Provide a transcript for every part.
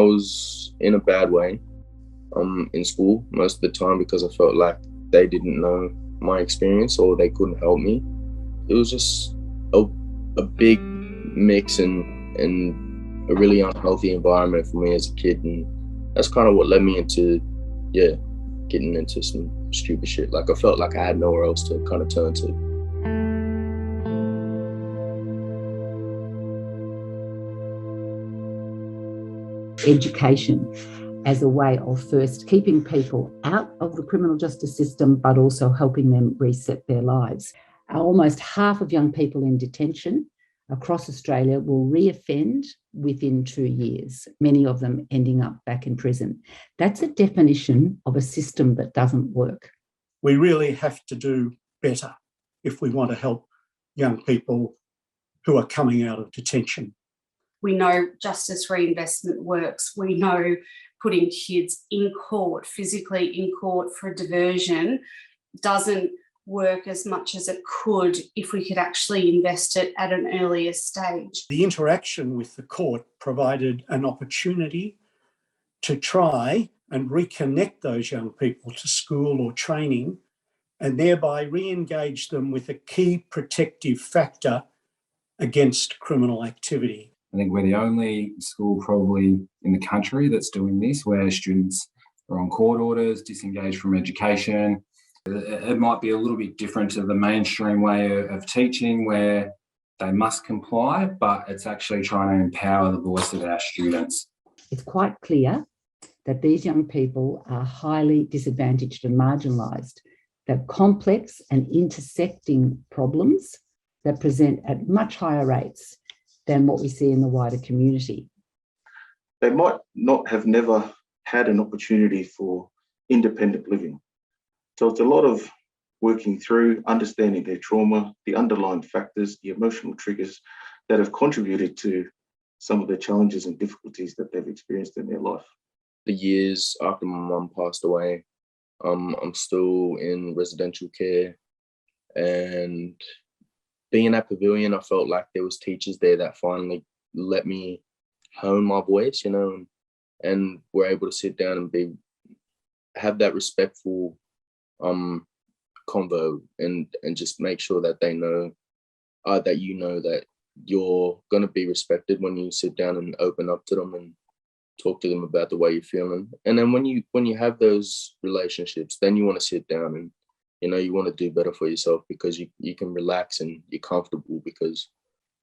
was in a bad way in school most of the time because I felt like they didn't know my experience or they couldn't help me. It was just a big mix and a really unhealthy environment for me as a kid, and that's kind of what led me into getting into some stupid shit. Like I felt like I had nowhere else to kind of turn to. Education as a way of first keeping people out of the criminal justice system, but also helping them reset their lives. Almost half of young people in detention across Australia will reoffend within 2 years, many of them ending up back in prison. That's a definition of a system that doesn't work. We really have to do better if we want to help young people who are coming out of detention. We know justice reinvestment works. We know putting kids in court, physically in court for a diversion, doesn't work as much as it could if we could actually invest it at an earlier stage. The interaction with the court provided an opportunity to try and reconnect those young people to school or training, and thereby re-engage them with a key protective factor against criminal activity. I think we're the only school probably in the country that's doing this, where students are on court orders, disengaged from education. It might be a little bit different to the mainstream way of teaching where they must comply, but it's actually trying to empower the voice of our students. It's quite clear that these young people are highly disadvantaged and marginalised. They're complex and intersecting problems that present at much higher rates than what we see in the wider community. They might not have never had an opportunity for independent living. So it's a lot of working through, understanding their trauma, the underlying factors, the emotional triggers that have contributed to some of the challenges and difficulties that they've experienced in their life. The years after my mum passed away, I'm still in residential care, and being at Pavilion, I felt like there was teachers there that finally let me hone my voice, and were able to sit down and have that respectful convo and just make sure that they know that that you're going to be respected when you sit down and open up to them and talk to them about the way you're feeling. And then when you have those relationships, then you want to sit down and you want to do better for yourself because you can relax and you're comfortable because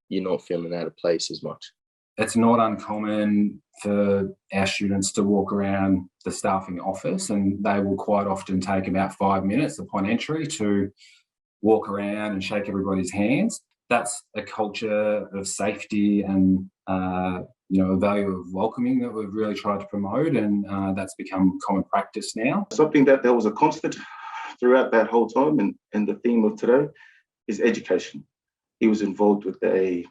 you're not feeling out of place as much. It's not uncommon for our students to walk around the staffing office, and they will quite often take about 5 minutes upon entry to walk around and shake everybody's hands. That's a culture of safety and a value of welcoming that we've really tried to promote, and that's become common practice now. Something that was a constant throughout that whole time, and the theme of today is education. He was involved with a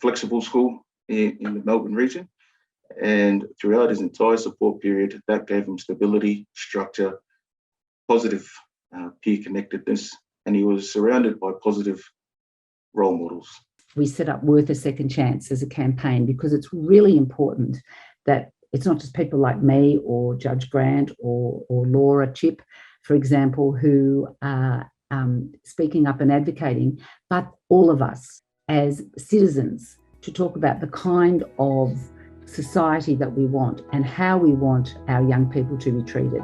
flexible school in the Melbourne region, and throughout his entire support period, that gave him stability, structure, positive peer connectedness, and he was surrounded by positive role models. We set up Worth a Second Chance as a campaign because it's really important that it's not just people like me or Judge Grant or Laura Chip, for example, who are speaking up and advocating, but all of us as citizens to talk about the kind of society that we want and how we want our young people to be treated.